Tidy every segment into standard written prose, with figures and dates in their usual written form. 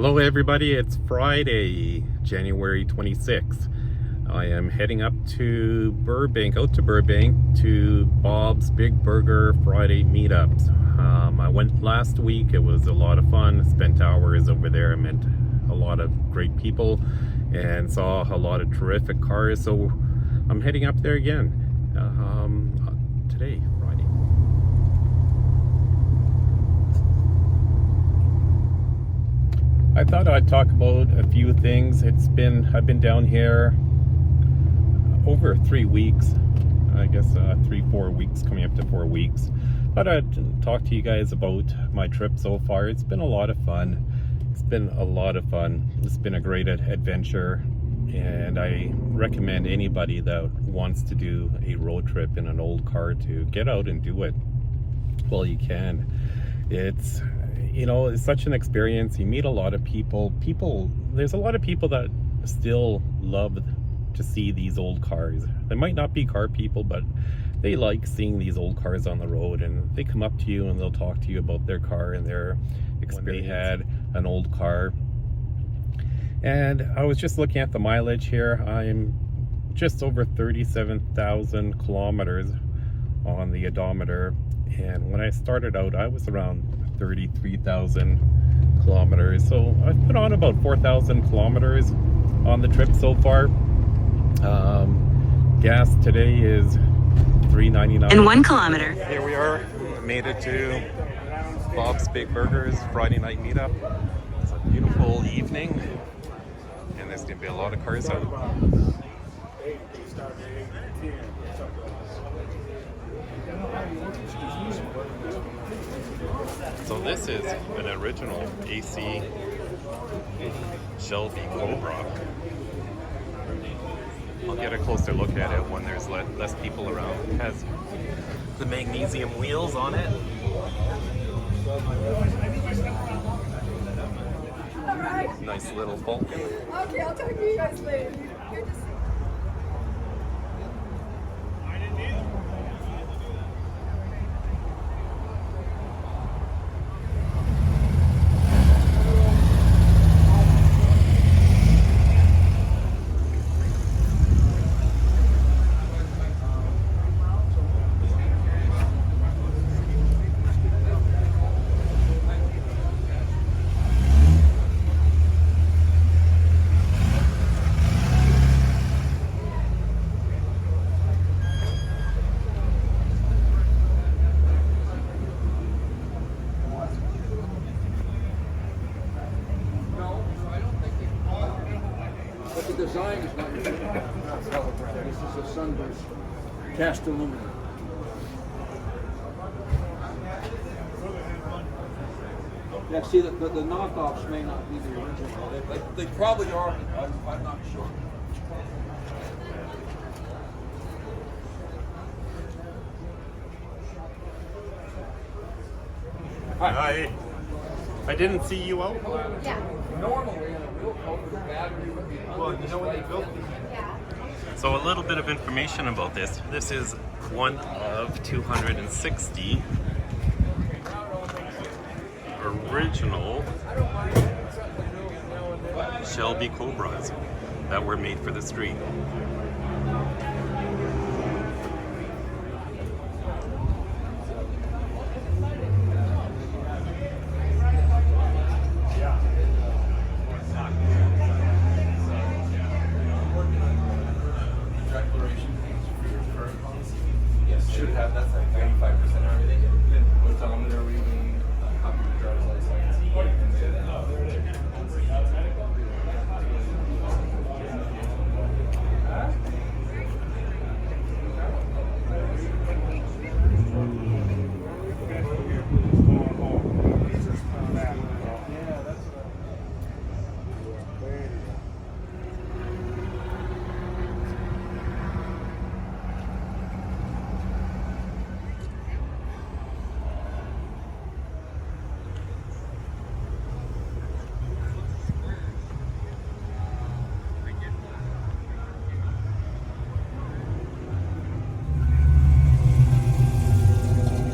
Hello everybody, it's Friday, January 26th. I am heading up to Burbank, to Bob's Big Burger Friday meetups. I went last week, it was a lot of fun, spent hours over there, I met a lot of great people and saw a lot of terrific cars, so I'm heading up there again today, Friday. I thought I'd talk about a few things. I've been down here over 3 weeks, I guess 3-4 weeks, coming up to 4 weeks. Thought I'd talk to you guys about my trip so far. It's been a lot of fun. It's been a great adventure, and I recommend anybody that wants to do a road trip in an old car to get out and do it while you can. It's such an experience. You meet a lot of people. There's a lot of people that still love to see these old cars. They might not be car people, but they like seeing these old cars on the road, and they come up to you and they'll talk to you about their car and their experience. When they had an old car. And I was just looking at the mileage here. I'm just over 37,000 kilometers on the odometer, and when I started out I was around 33,000 kilometers, so I've put on about 4,000 kilometers on the trip so far. Gas today is $3.99 in 1 kilometer. Here we are, made it to Bob's Big Burgers Friday night meetup. It's a beautiful evening and there's gonna be a lot of cars out. So this is an original AC Shelby Cobra. I'll get a closer look at it when there's less people around. It has the magnesium wheels on it. Nice little Vulcan. Okay, I'll talk to you guys later. You're just... The design is not your This is a sunburst cast aluminum. Yeah, see, the knockoffs may not be the original. They probably are, I'm not sure. Hi. I didn't see you out. Yeah. Normally in a real coat with a battery would be Well, you know what they built? Yeah. So a little bit of information about this. This is one of 260 original Shelby Cobras that were made for the street. Should have, that's like 95% of everything. Odometer reading, copy of the driver's license.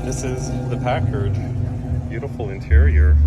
This is the Packard. Beautiful interior.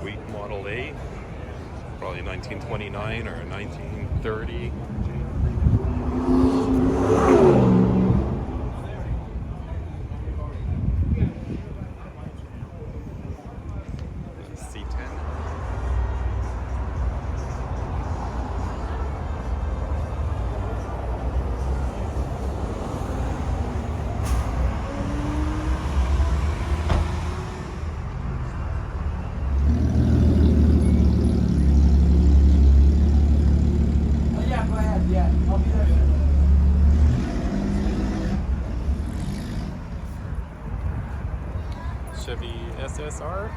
Sweet Model 8. Probably 1929 or 1930. C10. Oh, yeah, go ahead. Yeah, I'll be there. Chevy SSR.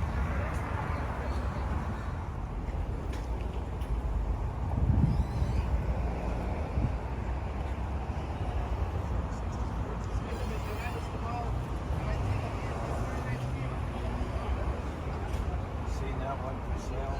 Seen that one for sale?